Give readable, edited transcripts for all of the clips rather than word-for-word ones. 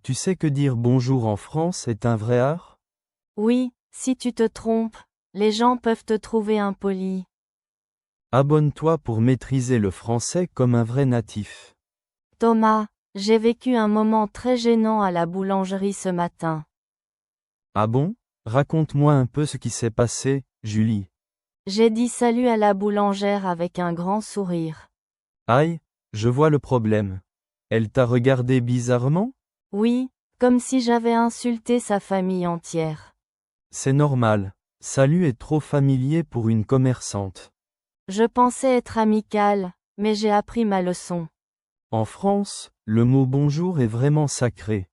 Tu sais que dire bonjour en France est un vrai art? Oui, si tu te trompes, les gens peuvent te trouver impoli. Abonne-toi pour maîtriser le français comme un vrai natif. Thomas, j'ai vécu un moment très gênant à la boulangerie ce matin. Ah bon? Raconte-moi un peu ce qui s'est passé, Julie. J'ai dit salut à la boulangère avec un grand sourire. Aïe, je vois le problème. Elle t'a regardé bizarrement? Oui, comme si j'avais insulté sa famille entière. C'est normal. Salut est trop familier pour une commerçante. Je pensais être amicale, mais j'ai appris ma leçon. En France, le mot bonjour est vraiment sacré.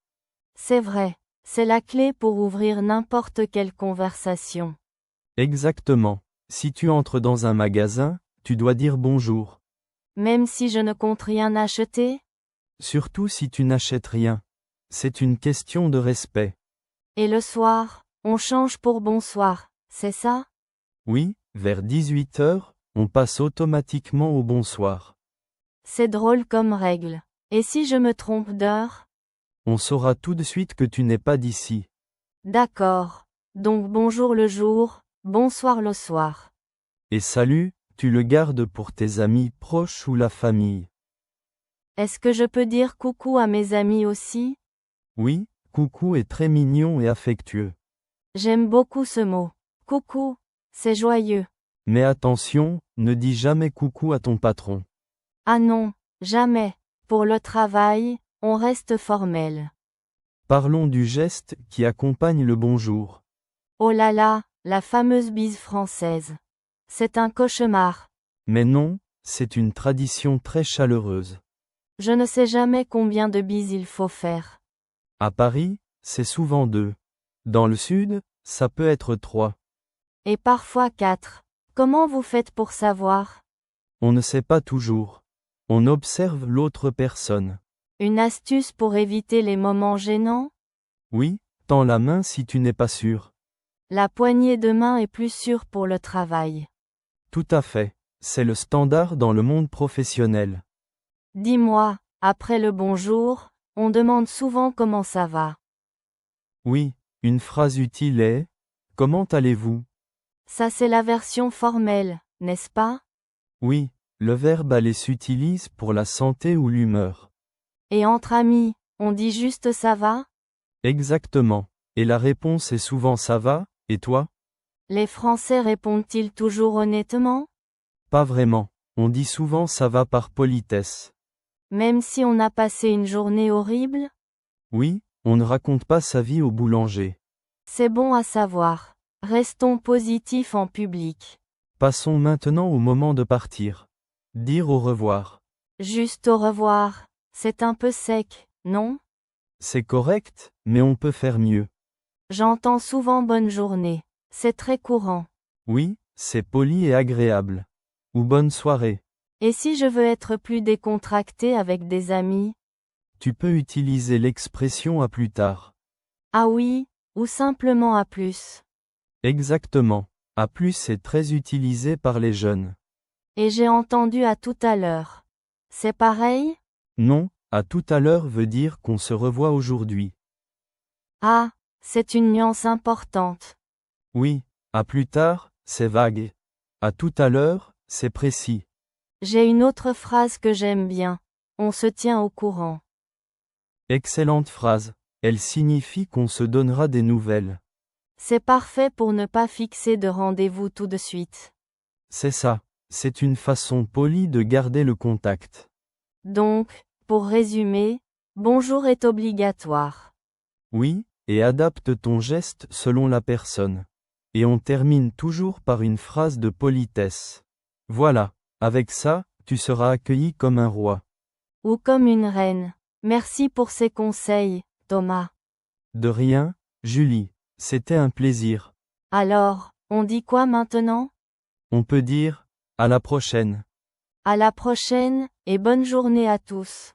C'est vrai, c'est la clé pour ouvrir n'importe quelle conversation. Exactement. Si tu entres dans un magasin, tu dois dire bonjour. Même si je ne compte rien acheter? Surtout si tu n'achètes rien. C'est une question de respect. Et le soir, on change pour bonsoir, c'est ça? Oui, vers 18 heures, on passe automatiquement au bonsoir. C'est drôle comme règle. Et si je me trompe d'heure? On saura tout de suite que tu n'es pas d'ici. D'accord. Donc bonjour le jour, bonsoir le soir. Et salut, tu le gardes pour tes amis proches ou la famille. Est-ce que je peux dire coucou à mes amis aussi? Oui, coucou est très mignon et affectueux. J'aime beaucoup ce mot. Coucou, c'est joyeux. Mais attention, ne dis jamais coucou à ton patron. Ah non, jamais. Pour le travail, on reste formel. Parlons du geste qui accompagne le bonjour. Oh là là, la fameuse bise française. C'est un cauchemar. Mais non, c'est une tradition très chaleureuse. Je ne sais jamais combien de bises il faut faire. À Paris, c'est souvent 2. Dans le sud, ça peut être 3. Et parfois 4. Comment vous faites pour savoir? On ne sait pas toujours. On observe l'autre personne. Une astuce pour éviter les moments gênants? Oui, tends la main si tu n'es pas sûr. La poignée de main est plus sûre pour le travail. Tout à fait. C'est le standard dans le monde professionnel. Dis-moi, après le bonjour, on demande souvent comment ça va. Oui, une phrase utile est: comment allez-vous? Ça c'est la version formelle, n'est-ce pas? Oui, le verbe aller s'utilise pour la santé ou l'humeur. Et entre amis, on dit juste ça va? Exactement. Et la réponse est souvent ça va, et toi? Les Français répondent-ils toujours honnêtement? Pas vraiment. On dit souvent ça va par politesse. Même si on a passé une journée horrible? Oui, on ne raconte pas sa vie au boulanger. C'est bon à savoir. Restons positifs en public. Passons maintenant au moment de partir. Dire au revoir. Juste au revoir. C'est un peu sec, non? C'est correct, mais on peut faire mieux. J'entends souvent bonne journée. C'est très courant. Oui, c'est poli et agréable. Ou bonne soirée. Et si je veux être plus décontracté avec des amis? Tu peux utiliser l'expression à plus tard. Ah oui, ou simplement à plus. Exactement. À plus est très utilisé par les jeunes. Et j'ai entendu à tout à l'heure. C'est pareil? Non, à tout à l'heure veut dire qu'on se revoit aujourd'hui. Ah, c'est une nuance importante. Oui, à plus tard, c'est vague. À tout à l'heure, c'est précis. J'ai une autre phrase que j'aime bien. On se tient au courant. Excellente phrase. Elle signifie qu'on se donnera des nouvelles. C'est parfait pour ne pas fixer de rendez-vous tout de suite. C'est ça. C'est une façon polie de garder le contact. Donc, pour résumer, bonjour est obligatoire. Oui, et adapte ton geste selon la personne. Et on termine toujours par une phrase de politesse. Voilà, avec ça, tu seras accueilli comme un roi. Ou comme une reine. Merci pour ces conseils, Thomas. De rien, Julie. C'était un plaisir. Alors, on dit quoi maintenant? On peut dire, à la prochaine. À la prochaine, et bonne journée à tous.